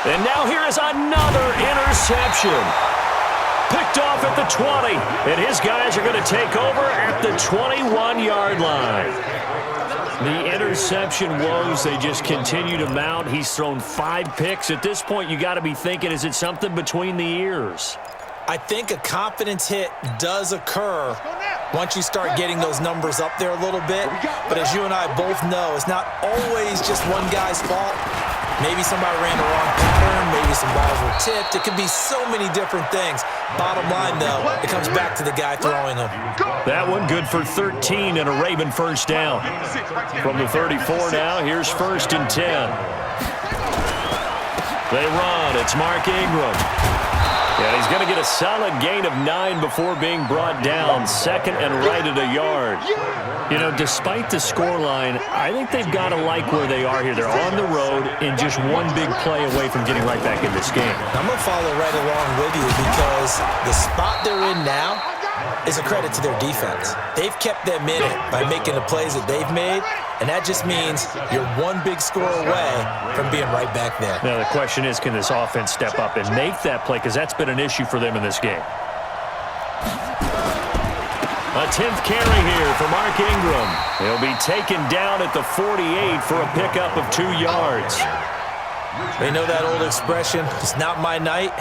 And now here is another interception. Picked off at the 20, and his guys are going to take over at the 21-yard line. The interception woes, they just continue to mount. He's thrown 5 picks. At this point, you got to be thinking, is it something between the ears? I think a confidence hit does occur once you start getting those numbers up there a little bit. But as you and I both know, it's not always just one guy's fault. Maybe somebody ran the wrong pattern. Maybe some balls were tipped. It could be so many different things. Bottom line, though, it comes back to the guy throwing them. That one good for 13 and a Raven first down. From the 34 now, here's 1st and 10. They run. It's Mark Ingram. And he's going to get a solid gain of 9 before being brought down. 2nd and right at a yard. You know, despite the scoreline, I think they've got to like where they are here. They're on the road and just one big play away from getting right back in this game. I'm going to follow right along with you because the spot they're in now is a credit to their defense. They've kept them in it by making the plays that they've made, and that just means you're one big score away from being right back there. Now, the question is, can this offense step up and make that play? Because that's been an issue for them in this game. A 10th carry here for Mark Ingram. He'll be taken down at the 48 for a pickup of 2 yards. They know that old expression, it's not my night.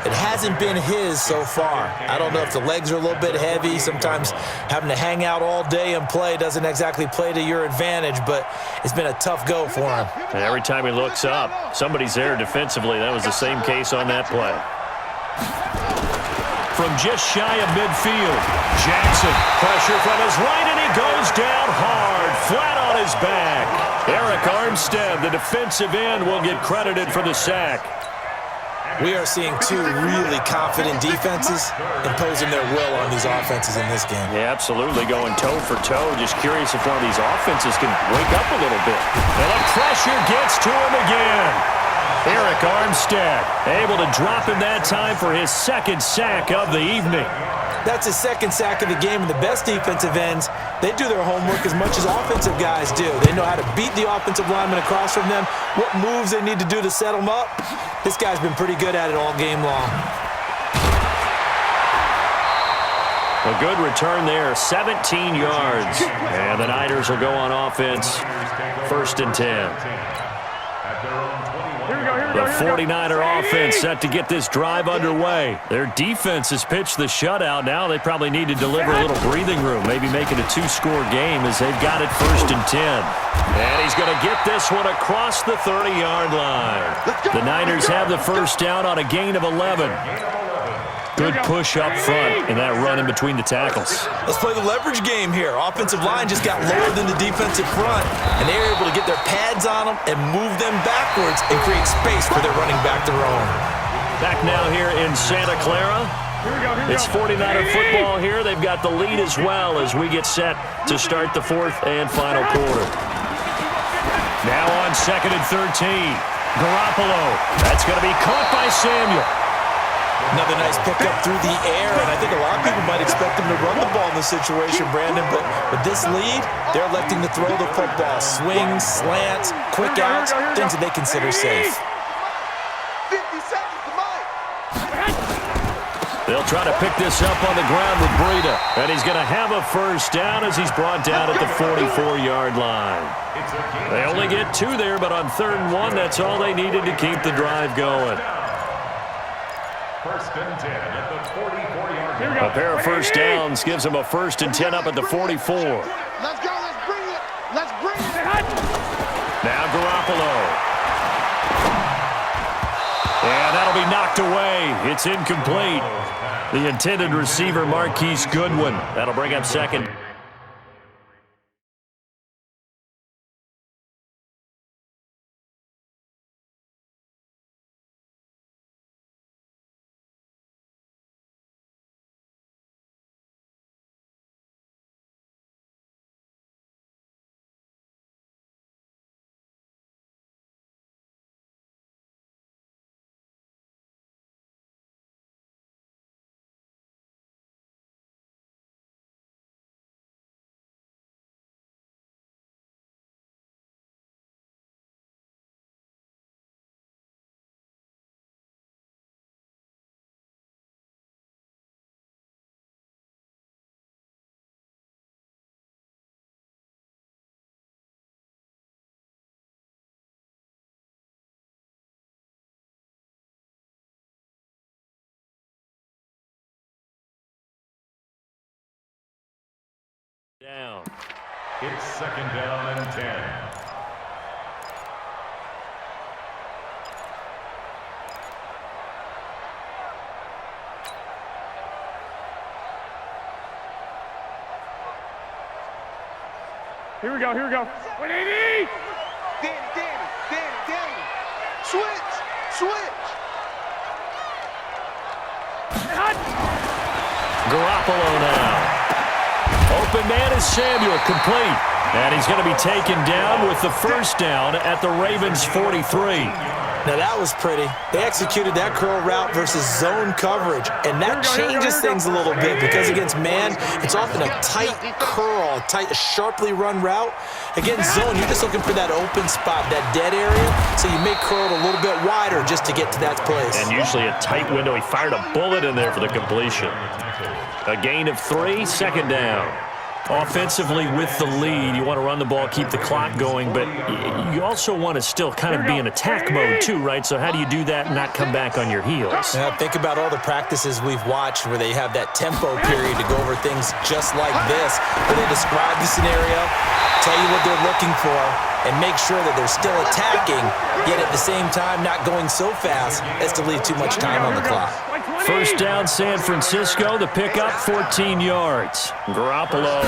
It hasn't been his so far. I don't know if the legs are a little bit heavy. Sometimes having to hang out all day and play doesn't exactly play to your advantage, but it's been a tough go for him. And every time he looks up, somebody's there defensively. That was the same case on that play. From just shy of midfield, Jackson, pressure from his right, and he goes down hard, flat on his back. Eric Armstead, the defensive end, will get credited for the sack. We are seeing 2 really confident defenses imposing their will on these offenses in this game. Yeah, absolutely, going toe for toe. Just curious if one of these offenses can wake up a little bit. And the pressure gets to him again. Eric Armstead able to drop him that time for his 2nd sack of the evening. That's his 2nd sack of the game, and the best defensive ends, they do their homework as much as offensive guys do. They know how to beat the offensive lineman across from them, what moves they need to do to set them up. This guy's been pretty good at it all game long. A good return there, 17 yards. And the Niners will go on offense, 1st and 10. The 49er offense set to get this drive underway. Their defense has pitched the shutout. Now they probably need to deliver a little breathing room, maybe make it a 2-score game as they've got it 1st and 10. And he's going to get this one across the 30-yard line. The Niners have the first down on a gain of 11. Good push up front in that run in between the tackles. Let's play the leverage game here. Offensive line just got lower than the defensive front, and they were able to get their pads on them and move them backwards and create space for their running back to roam. Back now here in Santa Clara. It's 49er football here. They've got the lead as well as we get set to start the 4th and final quarter. Now on 2nd and 13. Garoppolo. That's going to be caught by Samuel. Another nice pickup through the air, and I think a lot of people might expect him to run the ball in this situation, Brandon, but with this lead, they're electing to throw the football. Swings, slants, quick outs, things that they consider safe. 50 seconds to mine. They'll try to pick this up on the ground with Breida, and he's going to have a first down as he's brought down at the 44-yard line. They only get 2 there, but on 3rd and 1, that's all they needed to keep the drive going. 1st and 10 at the 44-yard line. A pair of first downs gives them a 1st and 10 up at the 44. Let's go. Let's bring it. Let's bring it. Now Garoppolo. And that'll be knocked away. It's incomplete. The intended receiver, Marquise Goodwin. That'll bring up 2nd. Down. It's second down and 10. Here we go. 180! Danny. Switch. Garoppolo now. Open man is Samuel, complete. And he's going to be taken down with the first down at the Ravens' 43. Now that was pretty. They executed that curl route versus zone coverage, and that changes things a little bit because against man, it's often a tight curl, a sharply run route. Against zone, you're just looking for that open spot, that dead area, so you may curl it a little bit wider just to get to that place. And usually a tight window. He fired a bullet in there for the completion. A gain of 3, second down. Offensively with the lead, you want to run the ball, keep the clock going, but you also want to still kind of be in attack mode too, right? So how do you do that and not come back on your heels? Now, think about all the practices we've watched where they have that tempo period to go over things just like this, where they describe the scenario, tell you what they're looking for, and make sure that they're still attacking, yet at the same time not going so fast as to leave too much time on the clock. First down, San Francisco. The pickup, 14 yards. Garoppolo,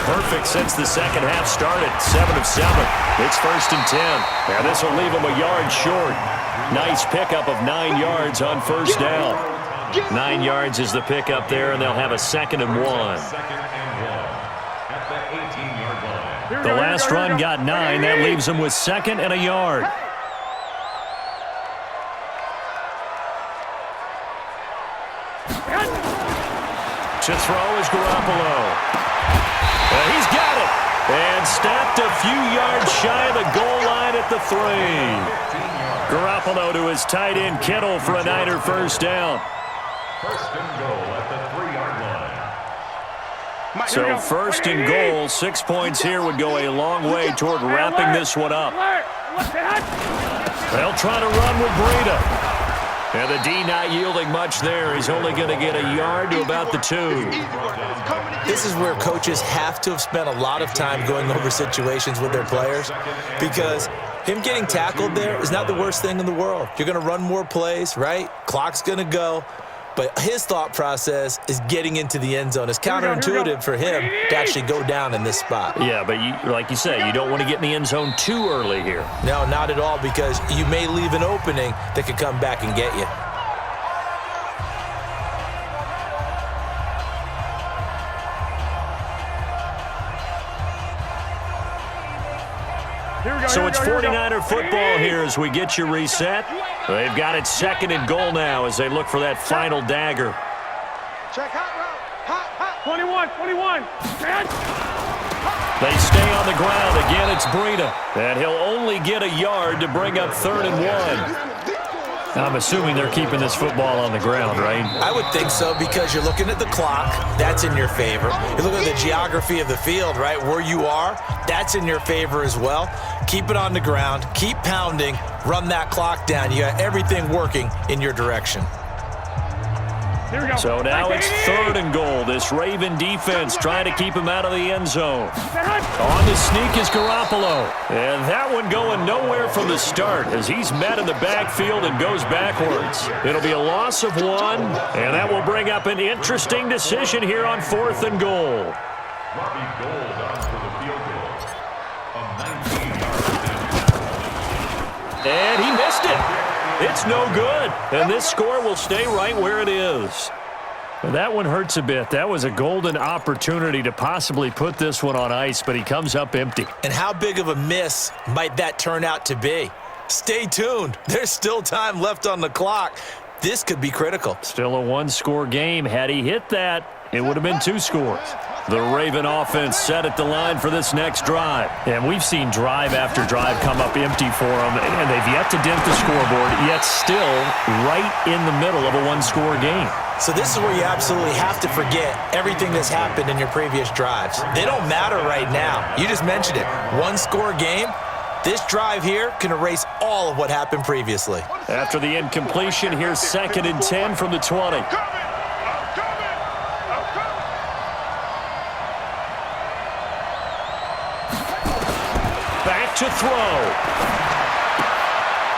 perfect since the second half started. 7 of 7. It's first and 10. Now this will leave him a yard short. Nice pickup of 9 yards on first down. 9 yards is the pickup there, and they'll have a 2nd and 1. The last run got 9. That leaves them with 2nd and a yard. To throw is Garoppolo. He's got it. And stopped a few yards shy of the goal line at the 3. Garoppolo to his tight end Kittle for a Niner first down. First and goal at the 3-yard line. So first and goal, 6 points here would go a long way toward wrapping this one up. They'll try to run with Breida. And the D not yielding much there. He's only going to get a yard to about the 2. This is where coaches have to have spent a lot of time going over situations with their players, because him getting tackled there is not the worst thing in the world. You're going to run more plays, right? Clock's going to go. But his thought process is getting into the end zone. It's counterintuitive for him to actually go down in this spot. Yeah, but like you say, you don't want to get in the end zone too early here. No, not at all, because you may leave an opening that could come back and get you. So it's 49er football here as we get you reset. They've got it 2nd and goal now as they look for that final dagger. Check hot route. 21. They stay on the ground. Again, it's Breida. And he'll only get a yard to bring up 3rd and 1. I'm assuming they're keeping this football on the ground, right? I would think so, because you're looking at the clock. That's in your favor. You look at the geography of the field, right? Where you are, that's in your favor as well. Keep it on the ground. Keep pounding. Run that clock down. You got everything working in your direction. So now it's 3rd and goal. This Raven defense trying to keep him out of the end zone. On the sneak is Garoppolo. And that one going nowhere from the start as he's met in the backfield and goes backwards. It'll be a loss of 1, and that will bring up an interesting decision here on 4th and goal. Robbie Gould on for the field goal. A 19-yard. And he missed it. It's no good, and this score will stay right where it is. Well, that one hurts a bit. That was a golden opportunity to possibly put this one on ice, but he comes up empty. And how big of a miss might that turn out to be? Stay tuned. There's still time left on the clock. This could be critical. Still a 1-score game. Had he hit that, it would have been 2 scores. The Raven offense set at the line for this next drive. And we've seen drive after drive come up empty for them, and they've yet to dent the scoreboard, yet still right in the middle of a 1-score game. So this is where you absolutely have to forget everything that's happened in your previous drives. They don't matter right now. You just mentioned it. 1-score game. This drive here can erase all of what happened previously. After the incompletion, here's 2nd and 10 from the 20. to throw.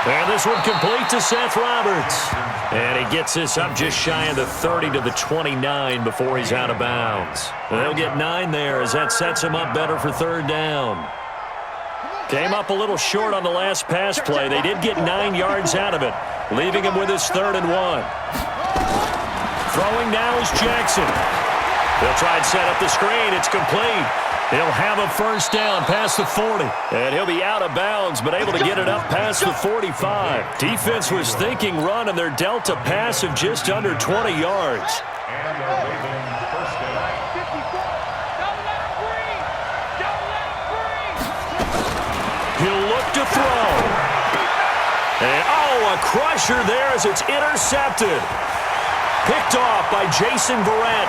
And this one complete to Seth Roberts. And he gets this up just shy of the 30 to the 29 before he's out of bounds. They'll get 9 there as that sets him up better for third down. Came up a little short on the last pass play. They did get 9 yards out of it, leaving him with his 3rd and 1. Throwing now is Jackson. They'll try and set up the screen. It's complete. He'll have a first down past the 40. And he'll be out of bounds, but able to get it up past the 45. Defense was thinking run, and they're dealt a pass of just under 20 yards. And they're leaving first down. He'll look to throw. And, a crusher there as it's intercepted. Picked off by Jason Verrett.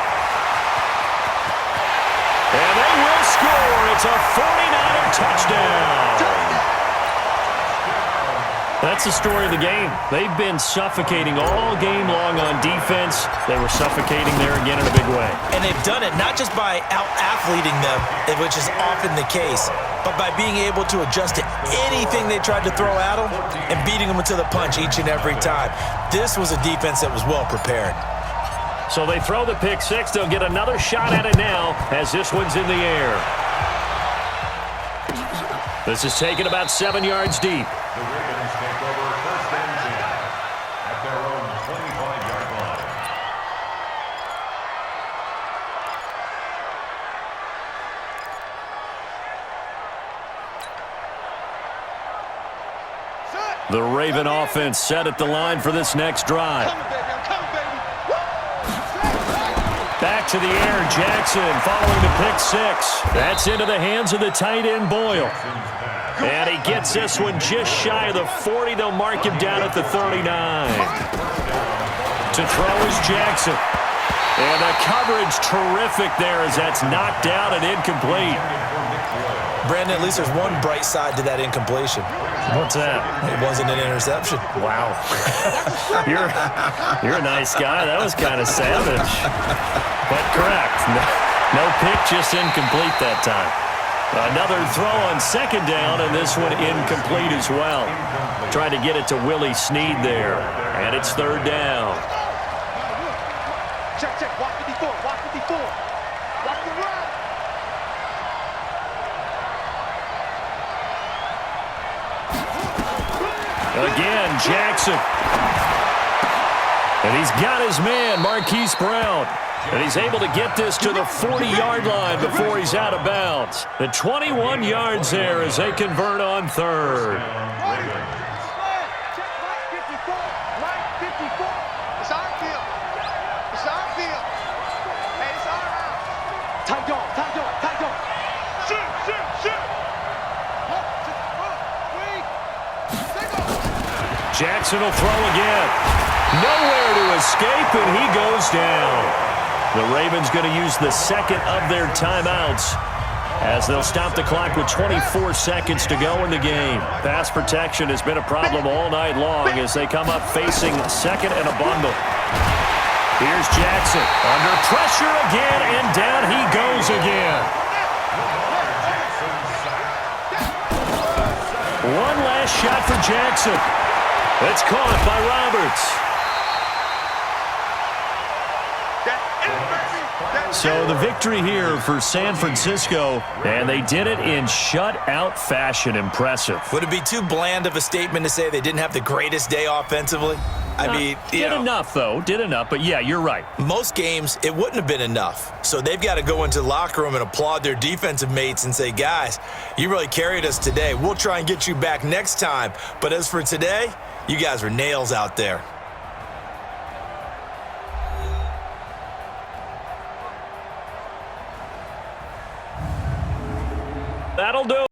And they will score. It's a 49er touchdown. That's the story of the game. They've been suffocating all game long on defense. They were suffocating there again in a big way. And they've done it not just by out-athleting them, which is often the case, but by being able to adjust to anything they tried to throw at them and beating them to the punch each and every time. This was a defense that was well prepared. So they throw the pick six. They'll get another shot at it now as this one's in the air. This is taken about 7 yards deep. The Ravens take over first and 10 at their own 25-yard line. The Raven offense set at the line for this next drive. Back to the air, Jackson following the pick six. That's into the hands of the tight end, Boyle. And he gets this one just shy of the 40. They'll mark him down at the 39. To throw is Jackson. And the coverage terrific there as that's knocked down and incomplete. Brandon, at least there's one bright side to that incompletion. What's that? It wasn't an interception. Wow. You're a nice guy. That was kind of savage. But correct. No pick, just incomplete that time. Another throw on second down, and this one incomplete as well. Tried to get it to Willie Snead there, and it's third down. Check, walk 54, walk 54. Walk the run. Again, Jackson. And he's got his man, Marquise Brown. And he's able to get this to the 40-yard line before he's out of bounds. The 21 yards there as they convert on third. Check, right 54, right 54. It's our field. It's our field. Hey, it's our house. Tight dog. Shoot. Jackson will throw again. Nowhere to escape, and he goes down. The Ravens going to use the second of their timeouts as they'll stop the clock with 24 seconds to go in the game. Pass protection has been a problem all night long as they come up facing second and a bundle. Here's Jackson under pressure again, and down he goes again. One last shot for Jackson. It's caught by Roberts. So the victory here for San Francisco, and they did it in shutout fashion. Impressive. Would it be too bland of a statement to say they didn't have the greatest day offensively? I mean, did enough, though. Did enough, but yeah, you're right. Most games, it wouldn't have been enough. So they've got to go into the locker room and applaud their defensive mates and say, guys, you really carried us today. We'll try and get you back next time. But as for today, you guys were nails out there.